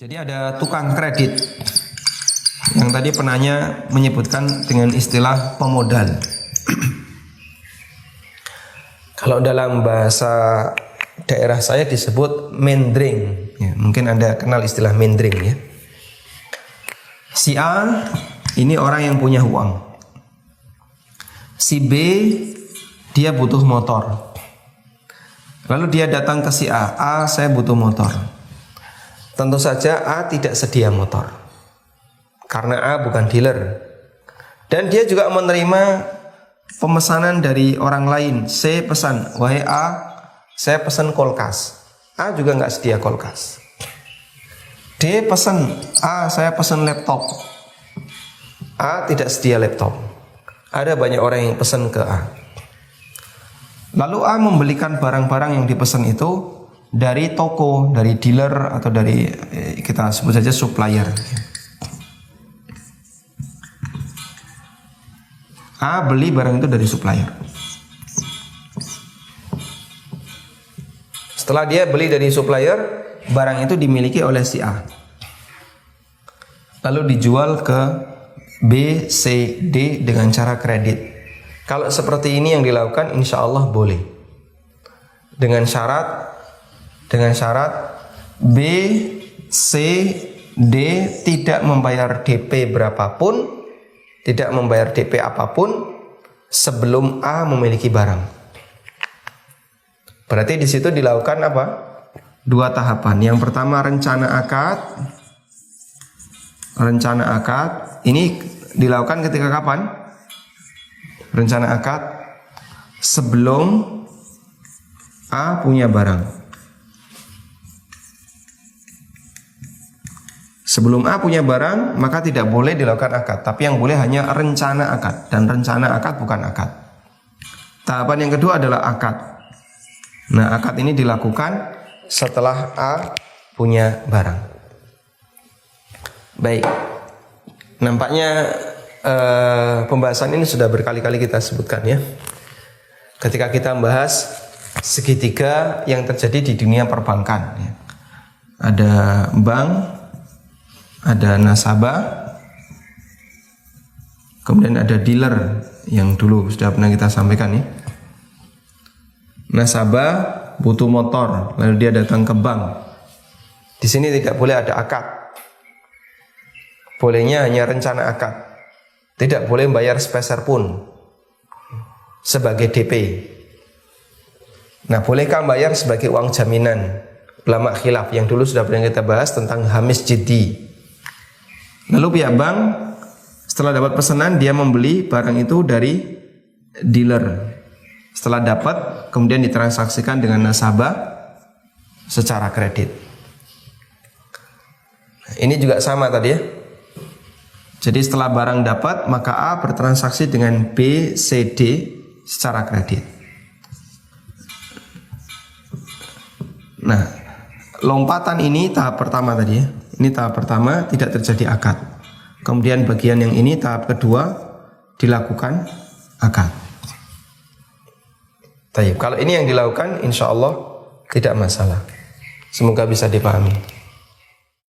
Jadi ada tukang kredit yang tadi penanya menyebutkan dengan istilah pemodal. Kalau dalam bahasa daerah saya disebut mendring. Ya, mungkin Anda kenal istilah mendring ya. Si A ini orang yang punya uang. Si B dia butuh motor. Lalu dia datang ke si A, saya butuh motor. Tentu saja A tidak sedia motor karena A bukan dealer. Dan dia juga menerima pemesanan dari orang lain. C pesan, wahai A, saya pesan kulkas. A juga nggak sedia kulkas. D pesan, A, saya pesan laptop. A tidak sedia laptop. Ada banyak orang yang pesan ke A. Lalu A membelikan barang-barang yang dipesan itu dari toko, dari dealer, atau dari kita sebut saja supplier. A beli barang itu dari supplier. Setelah dia beli dari supplier, barang itu dimiliki oleh si A. Lalu dijual ke B, C, D dengan cara kredit. Kalau seperti ini yang dilakukan, insya Allah boleh. Dengan syarat B, C, D tidak membayar DP berapapun, tidak membayar DP apapun sebelum A memiliki barang. Berarti di situ dilakukan apa? Dua tahapan. Yang pertama rencana akad. Rencana akad ini dilakukan ketika kapan? Rencana akad sebelum A punya barang. Sebelum A punya barang, maka tidak boleh dilakukan akad, tapi yang boleh hanya rencana akad, dan rencana akad bukan akad. Tahapan yang kedua adalah akad. Nah, akad ini dilakukan setelah A punya barang. Baik, nampaknya pembahasan ini sudah berkali-kali kita sebutkan ya. Ketika kita membahas segitiga yang terjadi di dunia perbankan ya. Ada bank, ada nasabah, kemudian ada dealer yang dulu sudah pernah kita sampaikan ya. Nasabah butuh motor, lalu dia datang ke bank. Di sini tidak boleh ada akad. Bolehnya hanya rencana akad. Tidak boleh bayar sepeser pun sebagai DP. Nah, bolehkah bayar sebagai uang jaminan? Ulama khilaf yang dulu sudah pernah kita bahas tentang hamis jiddi. Lalu pihak bank setelah dapat pesanan dia membeli barang itu dari dealer. Setelah dapat kemudian ditransaksikan dengan nasabah secara kredit. Ini juga sama tadi ya. Jadi setelah barang dapat maka A bertransaksi dengan B, C, D secara kredit. Nah, lompatan ini tahap pertama tadi ya. Ini tahap pertama tidak terjadi akad. Kemudian bagian yang ini tahap kedua dilakukan akad. Tayyib. Kalau ini yang dilakukan insya Allah tidak masalah. Semoga bisa dipahami.